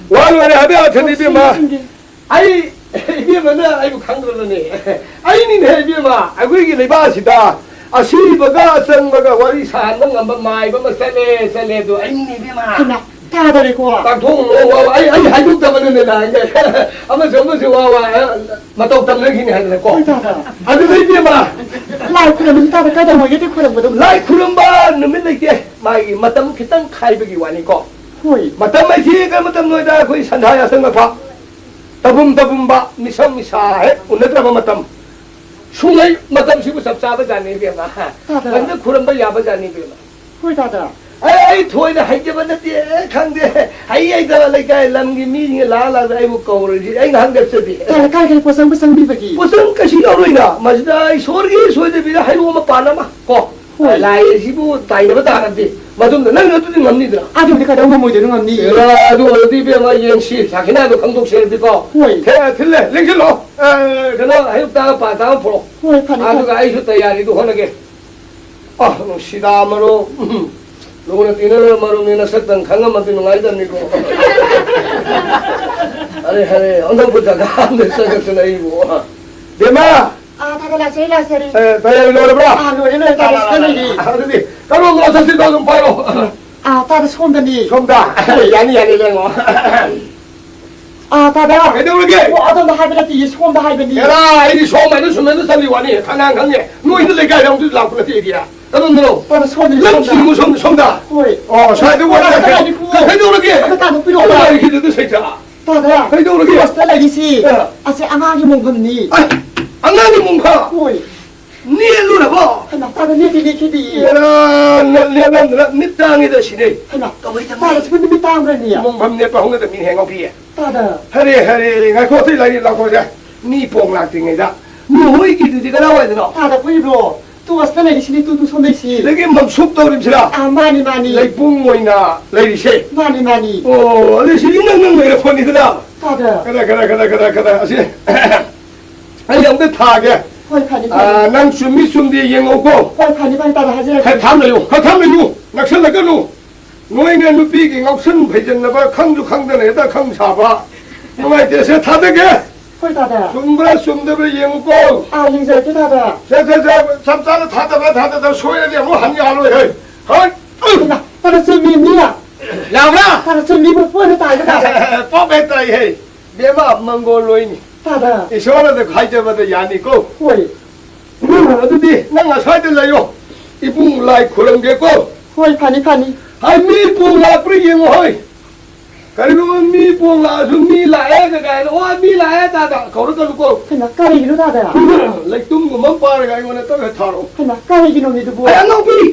와는 하베 텐디비마 아이 이비면은 아이고 강들었네 아이니네 이비마 아이고 이게 레바시다 아시버가 선버가 와리 사는 한번 마이버만 셀레도 아이니 이비마 다다리고 딱통 아이 하이도 담는 나 이제 아마 저번에 와와 맞다 담는 기니 하는 거 아주 이비마 라이 그러면 다들 가다 뭐 이렇게 그런 거도 라이 그런바 놈이 이게 마이 맞다면 기탄 칼베기 와니까 호이 맞다 마이가 맞다 뭐다 거의 산하야 생각봐 더붐더붐바 미성미사해 오늘따라 맞다 숭이 맞다 시부 삽삽하잖니 비마 근데 그런바 야바잖니 비마 호이 다다 ai thôi là hay cho vấn đề khang đề hay giờ lại cái làm cái mi như lá ai một cầu rồi gì anh hàng đẹp gì cái 보상 bị vậy 보상 cái gì đâu rồi nè mà đây số thì bây giờ hay mua mà bán mà có lại gì bu tài nó ta làm gì mà 좀 năng nữa tôi ngắm đi được 아 근데 가다 오면 뭐 되는 겁니 là tôi ở đi bên ngoài 연시 자기 나도 강동 씨 đi có thế 틀래 랭실로 cái nó hay ta bà ta pro 호이 파니 아 그거 아이쇼 तैयारी 하는 게 아, 너 시다마로 너는 뛰는 말로 내가 색당 강함만 뛰는 거 아니잖니고 아니 언덕 보자가 안 됐어 이거 대마 아 다들 라세리 다야 노래봐 아 노래는 다들 스타일이 아들이 까로 가서 시도 좀 봐요 아 다들 손다니 좀다 야니 랭어 아 다들 왜 그러게 어떤 하이브라티 손다 하이브니 야라 이리 소매는 수매는 살리 와니 강한 강해 너 이들 내가 형도 나쁘다 얘기야 너는 너 다들 손이 무슨 손다 호이 샤이도 와라 해도 그러게 다들 필요 없다 이렇게 돼도 세자 다들 해도 그러게 스타일이시 아세 아마기 몸건니 안 나니 뭔가 호이 니 일로 봐 하나 다들 니키디 야라 내가 니 땅에 대신에 하나 다들 스푼 미 땅그러니 몸밤 내 방에 민 행어 비에 다들 하리 가 코트 라이 라고자 니 뽕락 띵이다 니 호이 기드지가 나와야 되나 다들 보이로 또 스타일이시 또 손대시 내게 맘 속도림시라 아 많이 레이 뿡모이나 레이시 많이 레이시 있는 거 이렇게 보니더라 다들 그래 아시 아니 영대 타게 호이 파니 난 숨이 숨디 영오고 호이 파니 다들 하지 탐내요 낙선나 끊어 너희네 누비기 ngọc sơn 培真那个 강주 강단에다 강사바 너희 대세 타되게 호이 다들 숨브라 숨더블 영오고 아 인사 다들 잠자는 타다가 소연이 뭐 한게 하루 해 다들 좀미야 야브라 다들 좀 미고 뻔히 다들 뽀베다 해 내가 몽골로이니 다들 이 소원한테 가져봐도 야니고 호이 어디 내가 사들래요 이분 라이 그런 게고 호이 파니 ai mi buông la pri yeng hoi cái đó mi buông la rồi mi lại cái đó mi lại ta đã cầu được cái cô 그냥 까리기로 다들 lấy tung của mắm pa cái này tôi phải thả rồi 그냥 까리기로 믿어 뭐 ai ăn không đi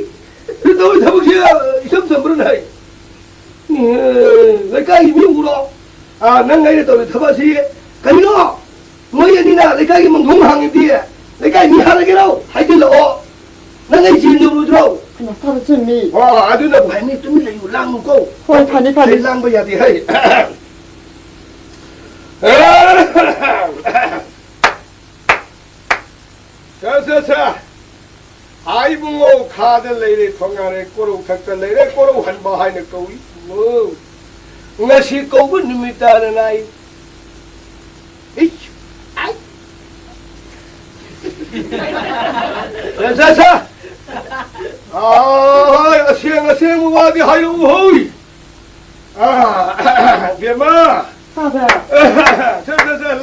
thì tôi thằng kia sớm bữa này lấy cái gì miếng đó năng ngày tôi thằng bác sĩ cái đó mới đi nào lấy cái mình không hàng gì lấy cái gì hàng cái đâu hay cái lọ năng ngày chín nhiều rồi 그냥 다들 좀미 아들도 많이 좀 이래요 랑고 호이 파니 랑 봐야 돼 헤이 자 아이붕어 카들 레이레 통안에 꼬로 각들 레이레 꼬로 한바 하이네 거위 뭐 ngasi 거부 누미다는 아이 에이 아이 자 아시행 와디 하요 호이 비마 다들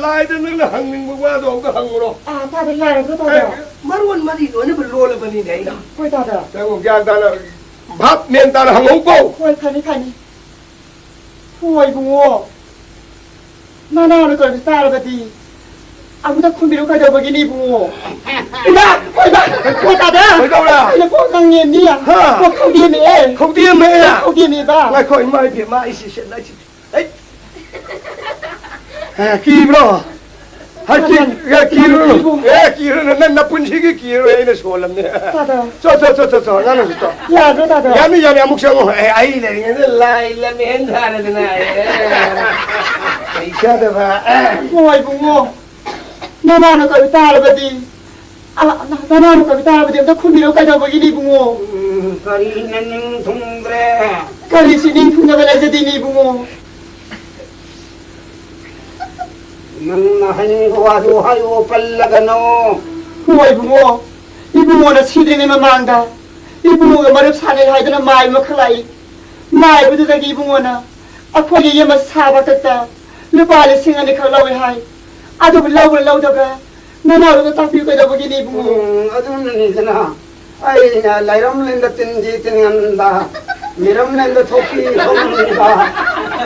라이드는 항ning 와도 그 항으로 아 다들 야래도 다들 마루원 마디 너네 불로를 버니 내나 호이 다들 자고 간다나 밥 면다나 항옥고 호이 파니 호이 붕어 나나를 걸고 따라가디 아무다 쿤비로 가져보기니 붕어 야 호이 다들 왜 그러나 이제 꽁강님이야 꽁강님이 không tiêm mẹ 꽁강님이다 lại khỏi mai phía mai xì xịn lại ấy kỳ bro 기르는 난 나쁜 시기 기르에는 소름네 저 나는 저 야너 다들 야미 아무것도 아이 내는 라일라 맨다는 이샤다 봐 호이 붕어 나나는 걸고 따라가디 나나는 걸고 따라가디 너 쿤비로 가져보기니 붕어 거리는 동그래 거리시니 붕어가 나서디니 붕어 ꯅꯪꯅ ꯍꯥꯏꯅꯤꯡꯕ ꯋꯥꯗꯨ ꯍꯥꯏꯌꯨ ꯄꯜꯂꯒꯅꯣ. ꯍꯣꯏ ꯏꯕꯨꯡꯉꯣ. ꯏꯕꯨꯡꯉꯣꯅ ꯁꯤꯗ꯭ꯔꯤꯉꯩ ꯃꯃꯥꯡꯗ 이부모가 말을 사내 하이드나 마이마 클라이 마이부들에게 이부모나 아코리 예마 사박됐다 르바리 생안이 칼라위 하이 아도 빌라우를 라우다가 나나로도 딱 비거다 보긴 이부모 아두는이잖아. 아이냐 라이람랜드 뜬지 뜬간다. 미람랜드 토끼 손는다.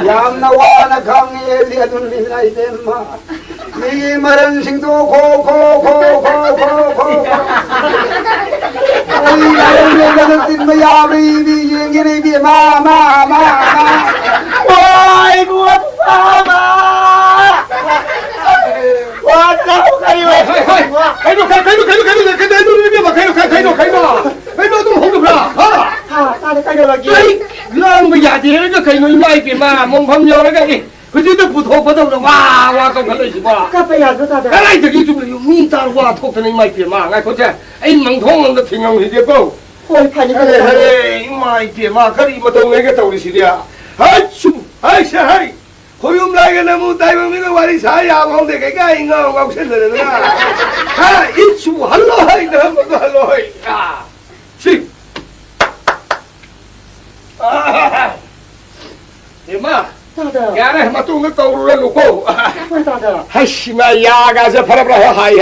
얌나 와나 강에 리아둔리나 이데마. 이 말은 생도 고고고고고고. 아이 라이람랜드 뜬마 야비 비행기네 비 마마마마. 아이고 아마 와 나고 가리 왜 가이노 좀 홍급라 아 나도 가려가기 랑뭐 야디가 가이노 이마이게 마 몽팜 여러가 그지도 부토부터 와와 또 걸리지 봐 까빠야 그다다 아이 저기 좀 미tar 와 톡는 이마이게 마 나 거자 이 멍통은 거 팅용 이제고 홀판이 그래 이마이게 마 그리 뭐 동네게 또 우리시랴 아추 아이샤 하이 고용라게 너무 다이범이가 와리 사야 홍대 개가 인가 없었는데 아 이추 할로 하이 너무 할로 하이 야 시 이마 다다 야네 마 뚱을 떠오르려 놓고 다다 하시마 야가서 파라파라 하이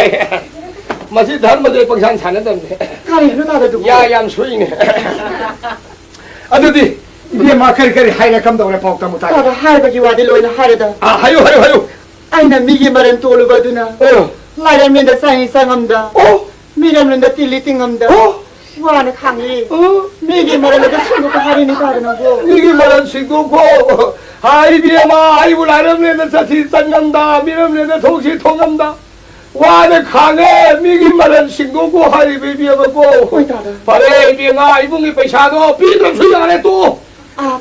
마치 닮아들 뻥산 사는데 가리 그다다 두고 야얌 소이네 아들이 이게 막 그리 하이가 감독을 뽑다 못하게 다다 할아버지 와들 로이나 하려다 아 하요 아이나 미기 말은 또르거두나 라이라면다 사인 상함다 미라면다 틸리 띵함다 와는 강이 미기 말은 그 친구가 하리니 다르나고 이게 말은 친구고 아이비에마 아이고 라이라면다 사치 싼감다 미라면다 동시 통감다 와는 강에 미기 말은 친구고 하이비에마고 바레비에마 이bun이 पैसा도 비드럼 수이 안에 또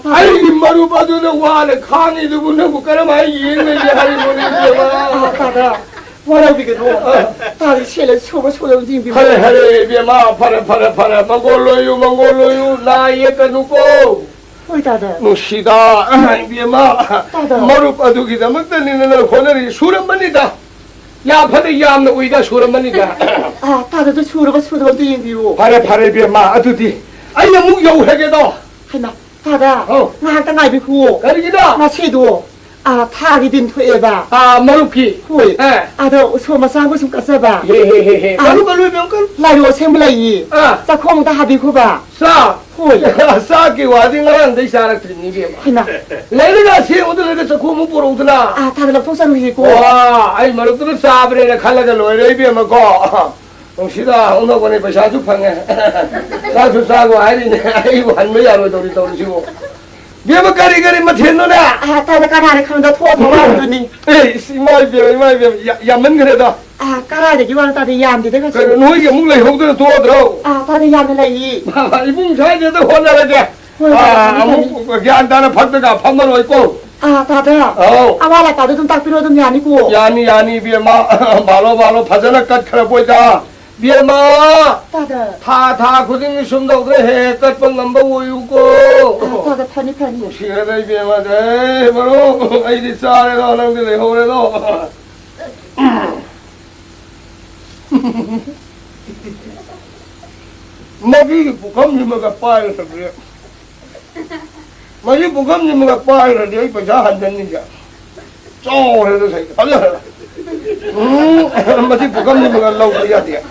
아이기 마루 봐도는 와는 강이 누구는 까라마 이행을 하리보니 비에마 다다 와라비게도 다리 셀을 소고 소용진 비 하레 비에마 파라 망골로유 나이에 까누고 다다 무시다 비에마 마루 봐도기다 먹다니는 고ner이 수렴만이다 야파도 야암나 우이다 수렴만이다 다다도 수로가 수도도 인비오 파레 비에마 아두디 아이야 묵여우해게도 하나 다다 나한테 나이비 구오 가리기다 나 세도 타기 딘 토에바 마루피 호이 아도 소마 상고 숨 까서바 헤헤헤헤 가루가루 병걸 라이오 셈블라이 자 콩다 하비쿠바 싸 호이 싸게 와딩을 데 사람들이 이게 하나 내가 세우들 내가 고무 보러 오더라 다들 통사로 이고 와 아이 마루들 싸브레 칼라가 로이레 비에마고 시다 오너번에 버샤주 방에 사주 싸고 아이네 아이고 한매야로 도리시고 비에마 까리까리 맞했노나 다들 까라리 칸다 토 도와주니 에이 이마이 비에 야만 그래도 까라리 기와는 다들 얌디 내가 그래 너에게 묵래 형들은 도와들어 다들 얌이라이 이분 사이에도 혼나라게 아무 간단한 파트가 판만 있고 다들 와라 다들 좀 딱 필요하던 게 아니고 야니 비에마 바로 파전을 깎아라 보이자 비에마 다들 다 고생이 숨도 그래 깎은 넘버 오유고 다들 편히 시간에 비에마 네 바로 아이디 싸래도 하는데 호래도 마기 부감님가 빠이서 그래 마기 부감님가 빠이서 여기 보자 한 잔이야 쪼해도 생 빨리 마기 부감님가 나오야 돼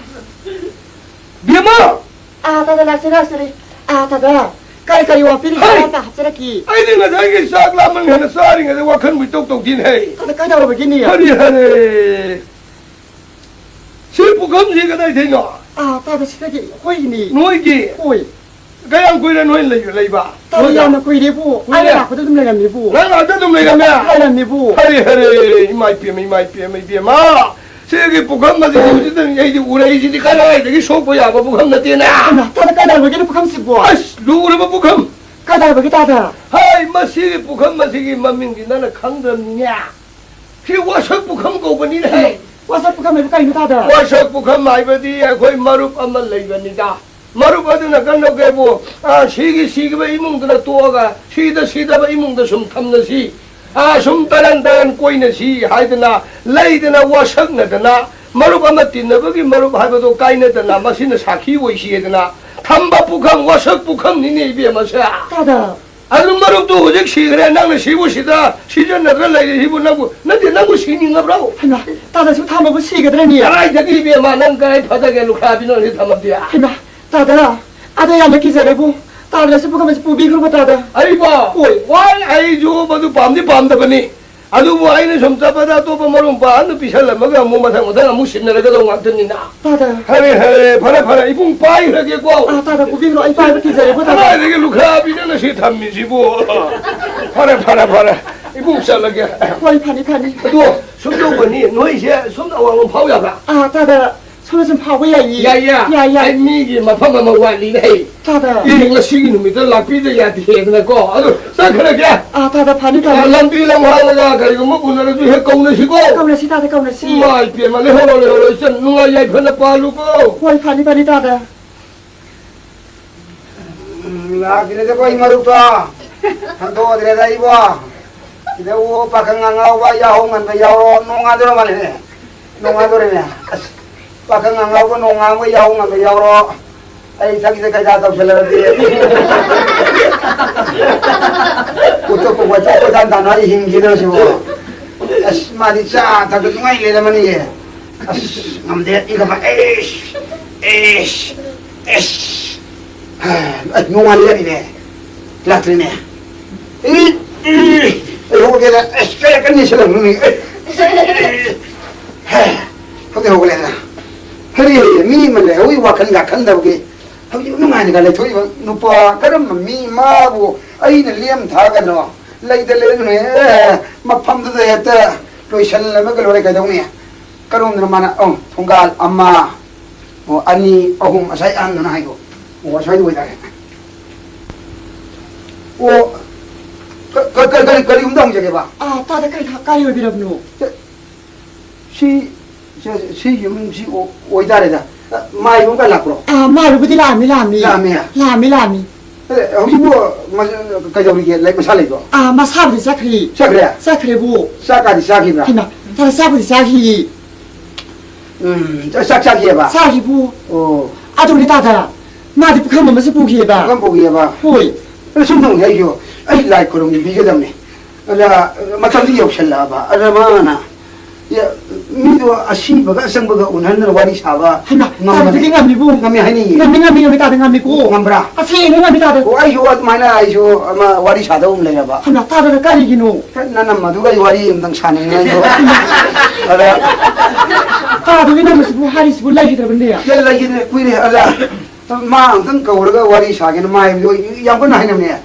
비마 다들 나스라스리 다들 까리까리 와 삐리 까리까 합자라기 아이디 나 자기 싹라면 하나 쌀이가 와 큰물 똑똑 딘해 다들 까다로 보겠니요 하리 실부 감시가 다 되냐 다들 시작이 호이니 너에게 호이 그냥 그래 너는 레이바 다들 야나 구이리부 아이라 고도 좀 내감리부 내가 어떤 내가며 하이람리부 하리 이마이 비마 세계 부감마지 우지든 얘기 우레이지디 가라야 되기 쇼부야 뭐 부감나 뛰나 다들 까다로 보기는 부감시고 아씨 누구를 뭐 부감 까다로 보기 다들 하이 마시기 부감마시기 만민기 나는 강점이냐 그 와서 부감 고번이네 와서 부감을 까이는 다들 와서 부감 마이버디 거의 마루p 한번 레이버니다 마루p 아드나 간나게 뭐 시기바 이몽드나 또가 시다 이몽드 좀 탐나시 좀 다른 꼬이는시 하이드나 레이드나 와석나드나 마루 아마 띠너버기 마루 하이버도 까이너드나 마시는 사키 오이시에드나 탐바 북함 와석 북함 니네 입에 마셔 다다 아는 마루도 오직 시그래 나는 시부시다 시전 나를 레이드 시부 나고 나한테 나고 시닝가 브라고 하나 다다 지금 다 먹고 시거든요 아이 저기 입에 마는 가이 바닥에 루카비는 이 담아비야 하나 다다 아다 양도 기자라고 다다 스포가면서 부비 그러고 다다 아이 봐 와이 아이 저 봐도 밤디 밤다버니 아주 뭐 아이는 좀 잡아다 또 보면 바는 비살라 먹어 뭐 마상 못하나 무심내라 그도 왔더니나 다다 하래 파라 이봉 빠이 하겠고 아 다다 부비 그러 아이 기자라고 다다 하나 되게 루카비는 시 담미지고 파라 이봉 살라게 와이 파니 또 숨도 보니 너 이제 숨도 왕은 파우야가 아 다다 손에 좀 파고 야이 야야 아이 미기 마파마 완리네 다다 이거 시기 놈이들 락비들야 되는 거 아주 싸그러게 아 다다 파니 람비랑 하나가 그리고 뭐 오늘도 해 꽁내시고 까우나시 다다 까우나시 마이 비에만 레홀레홀 있전 누가 야이 편나 빠르고 와이 파니 다다 나 그래도 거의 마루다 한도 그래다 이봐 이제 오 박강강하고 야홍은 야로 농아들어 말이네 농아들이네 박강강하고 농아고 야홍은 야로 아이 자기들 다 덮실러지 어떻고 어쩌고 단단하게 힘기더시고 아씨 말이 짜 다그 중앙에 이래면 이게 아씨 남대 이거 봐 에이씨 농아들이네 라트리네 요거게다 에스카야 끝내시라 그러니 근데 요거래나 허리 미만래 우리 와칸가 간다고게 하기 농아니가 래 저기 누빠 그러면 미마고 아이는 리엄 다가노 레이들레네 막팜도 했다 로이샬레면 그러래 가동네 그런들 만나 통갈 엄마 뭐 아니 어흥 사이 안 누나 하고 뭐 사이도 왜다 오 거리 운동 저기 봐. 아 다다 가까이 오비랍노 시유명시 오이다래다 마이 뭔가 락으로 아 마루부디 라미 그래 혹시 뭐 가자 우리게 라이브 살리고 아 마사부디 사크리 사크리부 사까지 사기라 하나 다다 사부디 사히 저 싹싹이 해봐 사기부 아도리 다다 나디 북한면서 보기 해봐 그건 보기 해봐 호이 숨동 해요 아이 라이 그런 게 비교되네 나 마찬가지 없을라 봐 아라마나 야 미도 아시바가 생바가 운하는 와리 사바 하나 나디 감미부 감미 하니 감미 우리 다다 감미고 감브라 아세는 감미 다다 아이쇼 마나 아이쇼 아마 와리 사다 um래야 봐 하나 다다 까리기노 나는 마두가 와리 음당 사는 거요 알아 다도 이놈을 뭐 하리스 뭐 라이기더군데야 열라 이제 꾸이래 알아 마음은 거우가 와리 사기는 마이 양분 하냐네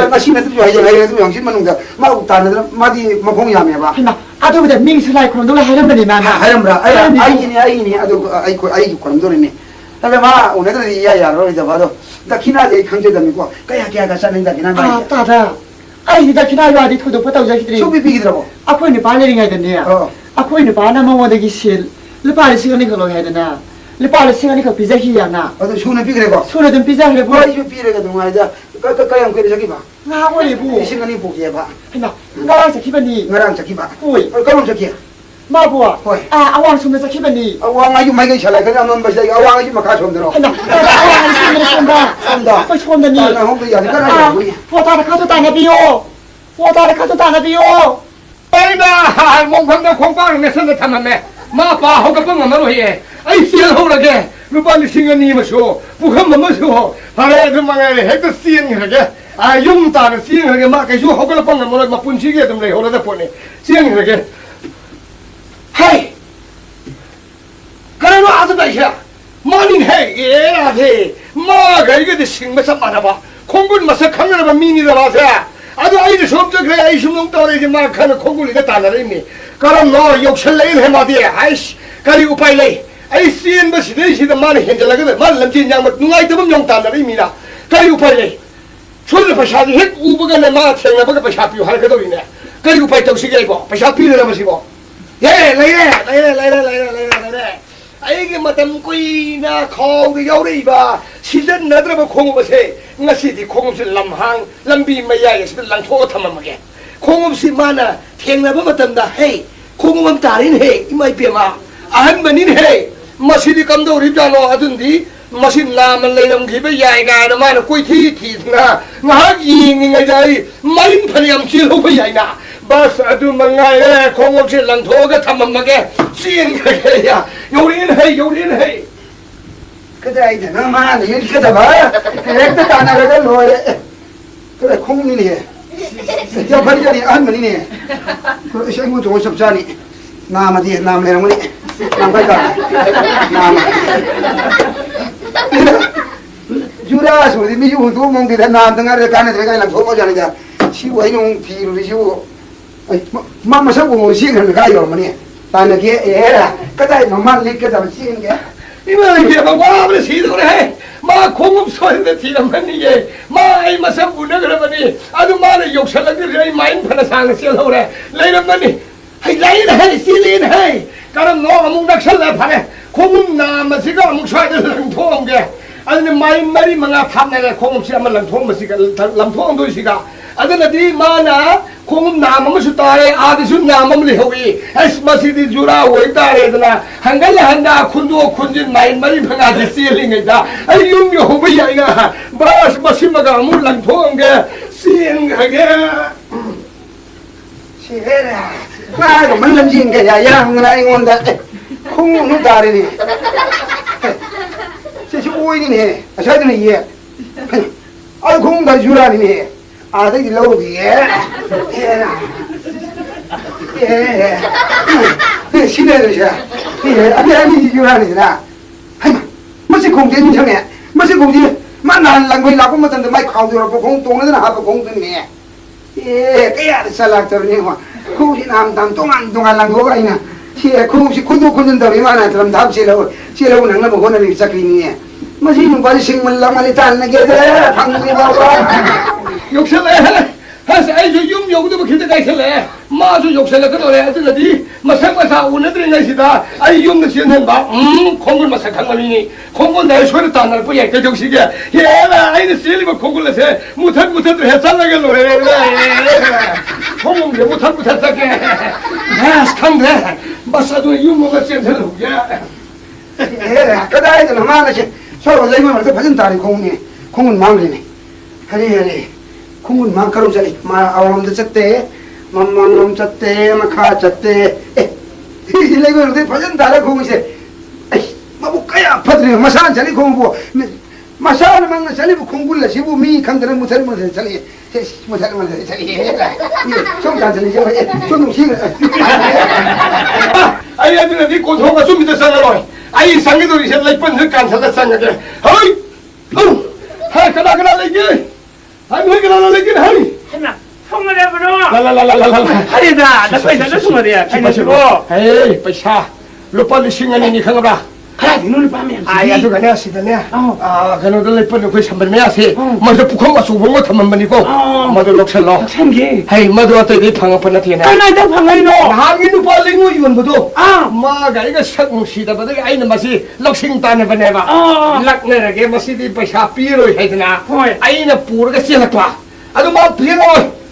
나 신나도 좋아해 내가 영신만 농다 막 다는 마디 마공이야매 봐 하나 아도보다 밍스라이 그런 놀라 하려면 마마 하람라 아이니 아도 아이 그런 돌이네 근데 마 오늘도 이야야로 이제 봐도 나 기나게 강제담이고 까야까야가 사는다 기나 말이야 아 다다 아이가 기나요 아디 토도 보다 자기들이 소비 비기더라고 아코이는 발레링 해야 되네요 아코이는 바나마 원하기 실 르파리 시간이 걸어 해야 되나 르파리 시간이 그 비자 희야나 어디 손에 비기래고 손에 든 비자 해보 뭐 이거 비례가 좀 말이야 까까까양 그래 저기 봐 나오리부 이 시간이 보기에 봐 하나 나와서 기반이 나랑 저기 봐 호이 그럼 저기 마부아 호이 아왕 손에서 기반이 왕아주 마이게 잘해 그냥 넌 벌써 왕아주 막 가서 들어 하나 아왕 손에서 손다 또 손다니 나 홍도 야니 까나 보이 포다를 가도 다나비요 포다를 가도 다나비요 아이나 몽방도 콩빵을 내선을 담았네 마빠 허가 뻥 엄마로 해 아이 씨를 허라게 루반이 신경이 마셔 북한 마셔 바래 좀 망해 핵도 씨는 하게 아 용다는 씨는 하게 막 계속 허가 뻥 엄마로 막 분식이 좀 내 허라다 보네 씨는 하게 하이 그래도 아주 다시야 많이 해 예라지 마가 이게 신경을 많아봐 콩군 맛을 강렬하게 미니다 봐서 아주 아이들 수업적 그래 아이 숨동 떠내지 말카는 콩군이가 다나리니 그럼 너 욕설레인 해마디 아이씨 그리고 빨리 아이 씨엔 뭐 시대 시대 많이 현절하거든 말 남친 양반 누가 있으면 용 다나리입니다 그리고 빨리 손을 버샤지 핵 우버가 내 마 생각보다 버샤피우 할 것도 있네 그리고 빨리 정식이 아니고 버샤피를 해보시고 예 레이레 아이게 마담 꾸이나 거기 여우리 봐 시전 나들어봐 공업을 해 ngasi di khong sil lam hang lambi maya yes bil lang tho tham ma ge 콩음씨 마나 탱나봐 마탐다 헤이 콩음 따린 헤이 이마이 삐마 아한 번인 헤이 마시디 감도 립자노 하던디 마신 나만 레이럼 기베 야이가 마나 꼬이티 티나 나 이잉잉아자이 마인 파리암 실호고 야이나 바스 아두 망가에 콩음씨 랑토가 탐맘마게 시잉가게야 요린 헤이 그래 이제 너만 이렇게 봐. 액도 안 하거든 너에. 그래 콩이네. 저 버리자니 한번이네. 그 시행부 좋은 섭자니. 나마디 남내는 거니. 남가가. 나마. 주라 소리 미주 도 몽디다 남등아를 가는 데가 랑 소모자니가 시고 이용 비를 시고. 마마 사고 시행을 가요 뭐니. 나는게 에라. 그다 너만 리게 잡을 시행 게. 이게 막 와버려 시도래 막 공업 소리인데 뒤라만이게 막 이마사 우네 그러더니 아주 많은 욕설들이 마인 파나 상을 씌어오래 레이런만이 하이 라인 하이 실린 하이 까는 너 아무 낙설래 파네 공업 나마시가 아무 쏴들 랑통게 아니 마인 말이 mga 탑내가 공업 시라만 랑통마시가 랑통도시가 아들나디 마나 공업 나마무수 따래 아디수 나마무리 허위 에스 마시디 주라 오이따래드나 한갈래 한다 쿤도 쿤진 마인 말이 mga 시링이다 아이 용요 허위야 이가 바스 마시마가 물랑 통게 시행하게 시해라. 나도 만남진 게 야양나 이건다. 콩은 다르니. 제시 오이네. 아셔드네 예. 아 콩다 주라니. 아들이 러우기에. 예. 시내들이야. 예. 아니 주라니라. 하이마. 뭐지 공대는 정해. 뭐지 공대. 만난 거이 라고 못한데 마이 카우더라고 공동는 하고 공동네. 예, 그야 살락더니 뭐 혹시 남담 동안 랑고가 있나? 예, 그 혹시 고도 고는다 이만한 사람 답지라고 지라고 나는 뭐 거는 이삭이니. 마시는 거 식물 나만이 단나게 돼. 방문이 봐봐. 욕설래 하서 아이저 용 요구도 뭐 길때가 있을래 마주 욕설래 그 노래 하더니 마상마사 오늘들이 날씨다 아이 용도 지는 봐 콩글 마사 강만이니 콩글 내 소리 다 날 뻔해 그 정식에 얘라 아이는 실리고 콩글래세 못한들 해살라게 노래 콩글 못하게 나스 강대 마사도 유모가 센터로 예, 그다이들 많아지. 서로 내면서 받은 다리 공은 망리네. 하리. 공은 망가로 자리. 마 아우람도 쳤대. 만만놈 쳤대. 마카 쳤대. 이래고 내 받은 다리 공이세. 마부까야 아파들이 마산 자리 공부. 마산은 망나 자리 공부를 시부 미 강들은 못할 자리. 못할 자리. 좀 단전이 좀 힘을. 아이 아들이 고통가 좀 믿어 살아라 아이 상계도 이제 렉번 흑간 살다 상게 어이 하이 그나 레기 아이 왜 그나 레기 하이 하나 성을 해보러 라라라라라라 하리다 나 पैसा 수마리야 마시고 에이 पैसा 루파 리싱 아니니 강아라 하이 눈을 밤에 아이 아주 그냥 시다네 아 그나도 렉번 그 선배님 하세 먼저 북한가 수봉 거 탐만이고 먼저 럭설로 참게 하이 먼저 어떻게 방어판나 되네 하나도 방아이노 하긴 루파 링고 이건 것도 마가 이거 상시다 보다 아이는 맛이 럭싱 따네 봐내봐 락내게 맛이 पैसा 피로 해드나 아이는 부르가 셀락봐 아주 막 피로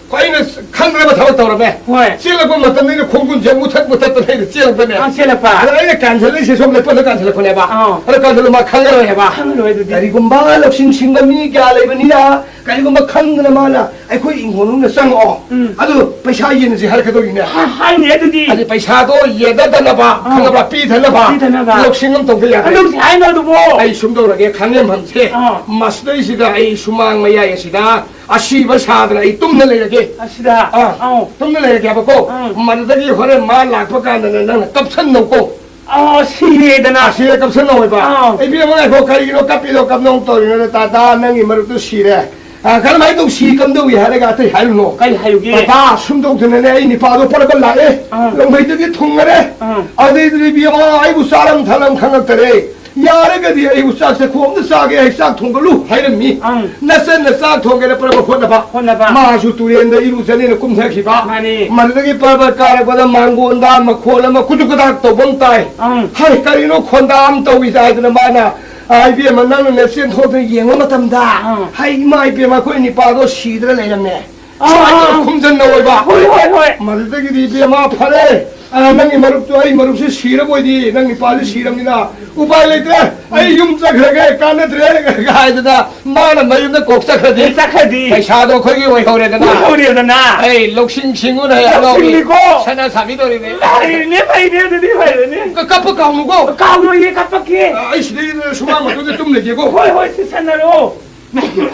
과인은 강그레바 잡았다 그러면 셀락봐 맞다는 공군 제 못했던 애를 셀락봐 셀락봐 아이는 간절히 세속 몇 번을 간절히 보내봐 그래 간절히 막 강그레 해봐 강으로 해도 돼 그리고 막 럭싱 신감이 갸레버니라 그리고 막 강그레 마나 아이 거의 인고는 쌍어 아주 पैसा 이는지 할게도 있네 하이 애들이 아니 पैसा도 예다 달라봐 강아봐 삐 달라봐 럭싱은 동그야 너 하이 너도 뭐 아이 숨도르게 강염함세 마스터이시다 아이 수망 마야이시다 아시바 사드라 이 뚱날레게 아시다 뚱날레게 하고 만다기 허래 말 낙박하는 나는 깝선 놓고 시리에다나 시에 깝선 놓어봐 이 비명을 고 가리기로 깝비도 깝농 또리는 따다 능이 머리도 시래 그럼 아이 동 시감도 위하래가 또 할노 가이 하유기 다 숨도 드는 애니 봐도 빠르걸 나에 롱메이들이 통하래 아들들이 비어 아이고 사람 달랑 강력들이 야래가디 아이고 싹세 고음도 싸게 싹 통걸로 하이름미 나센 싹 통게를 빠르고 혼나봐 마주 뚜리엔데 이루세니는 꿈새기봐 만들기 빠르고 까르고다 망고온다 막 콜라마 구두구닥 또 본따이 하이까리노 콘다암 또 위사이드는 많아 아이 비에만 나는 내 센터도 이행을 못합니다 하이 마이 비에만 거인이 빠도 시들을 내렸네 ꯈꯨꯝꯖꯟꯅ ꯑꯣꯏꯕ ꯍꯣꯏ ꯍꯣꯏ ꯍꯣꯏ ꯃꯗꯨꯗꯒꯤꯗꯤ ꯏꯕꯦꯝꯃ ꯐꯔꯦ ꯅꯪꯒꯤ ꯃꯔꯨꯞꯇꯣ ꯑꯩ ꯃꯔꯨꯞꯁꯦ ꯁꯤꯔꯕꯣꯏꯗꯤ ꯅꯪ ꯅꯤꯄꯥꯁꯦ ꯁꯤꯔꯕꯅꯤ나 우পাय ꯂꯩꯇ꯭ꯔꯦ ꯑꯩ ꯌꯨꯝ ꯆꯠꯈ꯭ꯔꯒꯦ ꯀꯥꯟꯅꯗ꯭ꯔꯦ ꯍꯥꯏꯗꯅ ꯃꯥꯅ ꯃꯌꯨꯝꯗ ꯀꯣꯛ ꯆꯠꯈ꯭ꯔꯗꯤ ꯄꯩꯁꯥꯗꯣ ꯑꯩꯈꯣꯏꯒꯤ ꯑꯣꯏꯍꯧꯔꯦꯗꯅ ꯑꯩ ꯂꯧꯁꯤꯡ ꯁꯤꯡꯉꯨꯅ ꯂꯧꯁꯤꯡꯅꯤꯀꯣ ꯁꯅꯥ ꯁꯥꯕꯤꯗꯧꯔꯤꯅꯦ ꯐꯩꯅꯦ ꯐꯩꯅꯦ ꯑꯗꯨꯗꯤ ꯐꯩꯅꯦ ꯀꯞꯄ ꯀꯥꯎꯅꯨꯀꯣ ꯀꯥꯎꯔꯣꯏꯌꯦ ꯀꯞꯄꯛꯀꯦ ꯑꯩ ꯁꯤꯗꯩ ꯁꯨꯃꯥꯡ ꯃꯇꯨꯡꯗ ꯇꯨꯝ ꯂꯩꯒꯦꯀꯣ ꯍꯣꯏ ꯍꯣꯏ ꯁꯤꯁꯟꯅꯔꯣ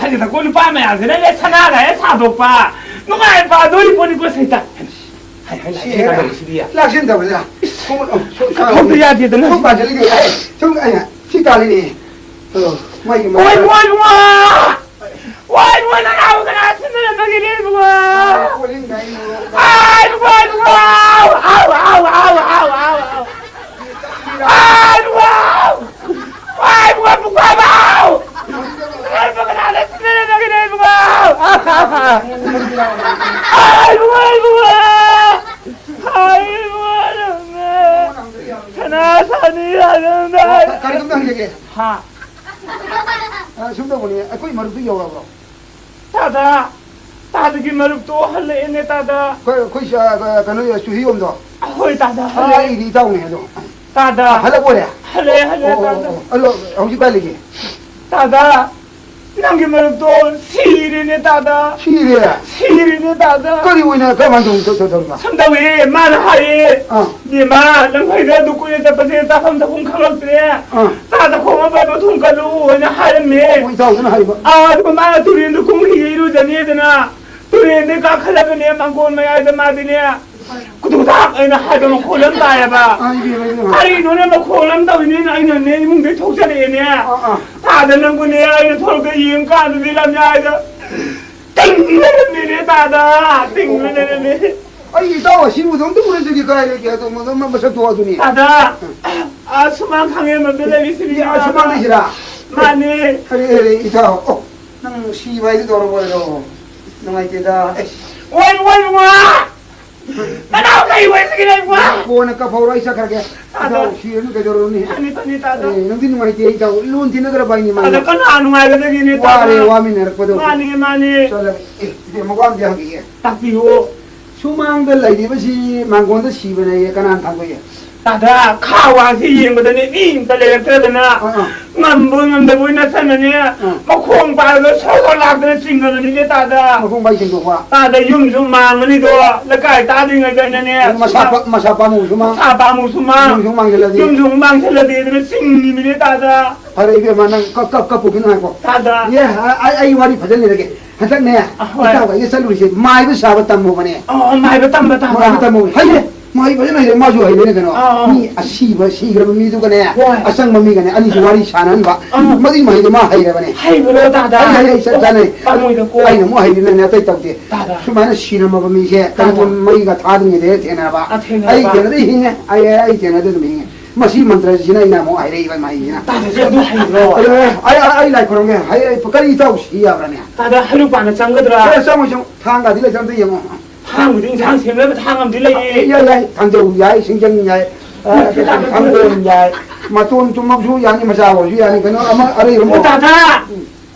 ꯐꯖꯅꯀꯣ ꯅꯨꯄꯥ ꯃꯌꯥꯝꯁꯤꯅ ꯁꯅꯥꯒ ꯍꯦꯛ ꯁꯥꯗꯣꯛꯄ ꯅꯨꯡꯉꯥꯏ ꯄꯥꯗꯣꯔꯤ ꯄꯣꯠꯅꯤꯀꯣ ꯁꯩꯇ ꯂꯥꯛꯁꯤꯟꯗꯕꯁꯦ ꯈꯪꯕ ꯌꯥꯗꯦꯗꯅ ꯁꯨꯝ ꯄꯥꯖꯜꯂꯤꯒꯦ ꯁꯨꯝ ꯑꯩꯅ ꯁꯤ ꯇꯥꯜꯂꯤꯅꯦ ꯃꯥꯒꯤ ꯋꯥꯏ ꯅꯅꯥꯎ ꯀꯅꯥ ꯁꯤꯟꯅꯔꯝꯕꯒꯤꯅꯦ ꯏꯕꯨꯡꯉꯣ ꯁꯨꯝꯗꯧꯕꯅꯤ ꯑꯩꯈꯣꯏ ꯃꯔꯨꯞꯇꯨ ꯌꯧꯔꯕ꯭ꯔꯣ तादगी मरुप तो हल्ले ने तादा कोई कनो चुहियोमदो होय तादा हल्ले री ताउने हेदो तादा हल्ले बोले हल्ले तादा अलो हौजी कालिगे तादा नंगे मरुप तो सीरे ने तादा सीरे तादा करी ओइना कमान तो दरमा संदवे मान हाये दिमा लंगैदा दुकुये तपसे ताफम तकुम खलक्त्रे तादा खोमा बाबा थुम कलु ओइना हायमे ओइ ताउना हाइबा मा तुरिन दुकुम हिरो जनेदना तुरेने का खलगने मंगोन मयाद मादिने कुदुदा अइना हादम खोलम तायबा आइ नोने म खोलम तविने अइना ने मुंगे थोजरेने तादा नंगुने अइना थोलके यिम कादुदि लमयाद 띵내네 तादा 띵내네 아이 이따와 신부동도 보내주기 가야겠게 해도 뭐 너무 무슨 도와주니 तादा 수만 강에 만들어 있으니 야 수만이시라 마네 그래 이따 난 시바이도 돌아보여도 너무 와 나나가 이거 있으기래 와 보는 까 보라 시작하게 이따 시에는 그저러니 아니 तादा 너도 뭐 이제 이따 론 티너들 바이니 마 तादा कन अनुवाले 되기니 와래 와미네 거도 마니 저래 이제 뭐가 안 돼 하기에 딱비오 수망들 라이디버시 망고도 시በ네 까난 당고에 तादा खावासी येंबदने इन तलेक्टरदना नंबो बोइना सनने मखों पालो सोलो लागदने चिंगदने तादा मखों बाई चिंगोवा तादा युमजु मांगनी दो लकाय तादिंग गनने मसापा मुसुमा सापा मुसुमा युमजु मांगलदे दने चिंगनी मिने तादा अरे इबे मानन कप पुगिन हाको तादा ये आई वारी फजल लगे हतक ने इता ये सलुरी माइबो साब तमो बने माइबो तमो हाय माइ बजन है माजु है ने कनो मी असीब सीग्र मी दु कने असंग मम्मी कने अनि वारी सानन बा मदि माइ मा है रे बने हाय बोलो दादा हाय सब जाने पामुइ दको आई न मो है ने तै तौते सुमाने सिनमा बमी से कन मइ गा थादिने दे थेना बा आई केन दे हिंगे आई केन दे हिंगे मसी मंत्र सिना इना मो है रे इबा माइ ना दादा से दु हाइरो आई लाइक करोगे हाय पकड़ी ताउ सी आबरने दादा हरु पाना चंगदरा ए समो थांगा दिले समते यमो थांगुदिं थांग सेमले थांगम दिले याय थांजौ याय सिंजन याय थांगोन याय मातोन तुमबसु यानी मजा होजु यानी कनो अमा अरे रमो दादा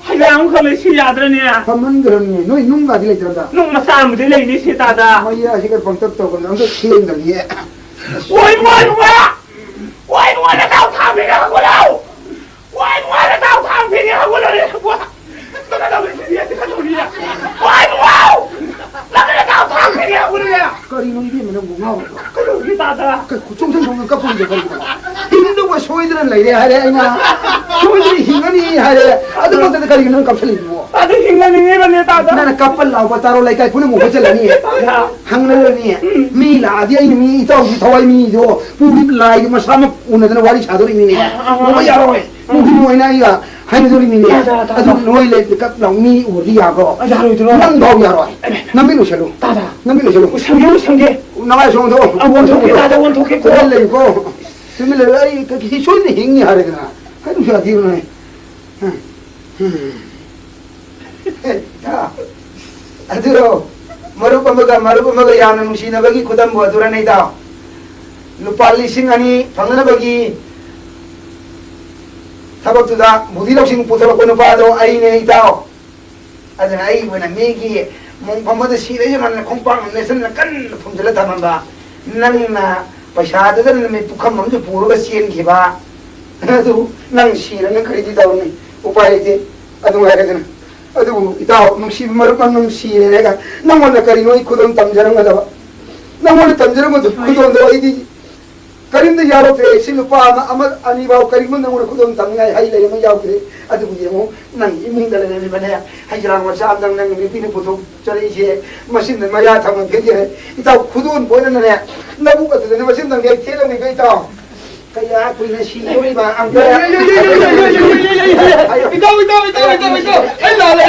हायलां खले सि याद्रने फमन गरनी नोइ नुंगा दिले चरदा नुंग मसा मुदि लेनि सि दादा मया सिकर पंक्तक तो गन अंदो खेन दलिए ओइ ना ताउ थांग बिगा गोलाउ ओइ ना ताउ थांग बिगा गोलाउ रे गो दादा दाउ सि या दिखा छोरिया ओइ लगे ताउ थांग बिगा गोलाउ करी नो इबे मनो गुंगाव करो दादा कुचोंसन जोंग कपुन जे करी हिंदो व सोइदरन लैरे हारे आइना सोइदरी हिंगनी हारे अदु मते करी नो कपसली बो अदु हिंगनी ने बने दादा ना कपल लाव बतारो लाइकाय पुने मुख चलनी हंगनलनी मी लादि आइ मी इताउ थवाई मी जो पुरी लाई मसाम उनदन वारी सादोरी मी ओ यारोय मुखि मोइना इया हाइनो जोरी मी अदु नोइ ले कप लाउ मी ओरि यागो यारोय तो नंग भाव यारोय नमी लो चलो दादा नमी लो चलो संगे नवाय सोंग दो वन थोके को ले को तुम ले आई कि सोइ हिंगी हारे ना हाइनो सा दियो ने अदुरो मरुप अमगा यामना नुसिनबगी खुदम बो अदुरा नै दा लुपा लिसिंग अनि फंगनबगी थबक्तुदा बुदि लौसिंग पुथलको नुपादो आई नै इताओ अदना आई वना Maggi mong pamada si re man kong pang ne san kan phum jala tamam ba nang na paisa da dan me pukham mam je puru ga sien ki ba adu nang si ra nang khari di daw ni upai je adu ga ga adu ita nung si mar kan nung si re ga nang mon kari noi khudam tam jarang ga da nang mon tam jarang ga khudam da ai di karim da yaro pe si lupa ama ani ba karim nang mon khudam tam ngai hai le ma yaw kre adu je mo nang imung da le me ba ne hai jarang ma sa dang nang mi pi ne putu chari je machine ma ya tham ke je ita khudun bo ne ne na bu ka de ne machine dang ge the lo ni ge ta kaya kui na si yo ba ang ka Ito. Ay, lale.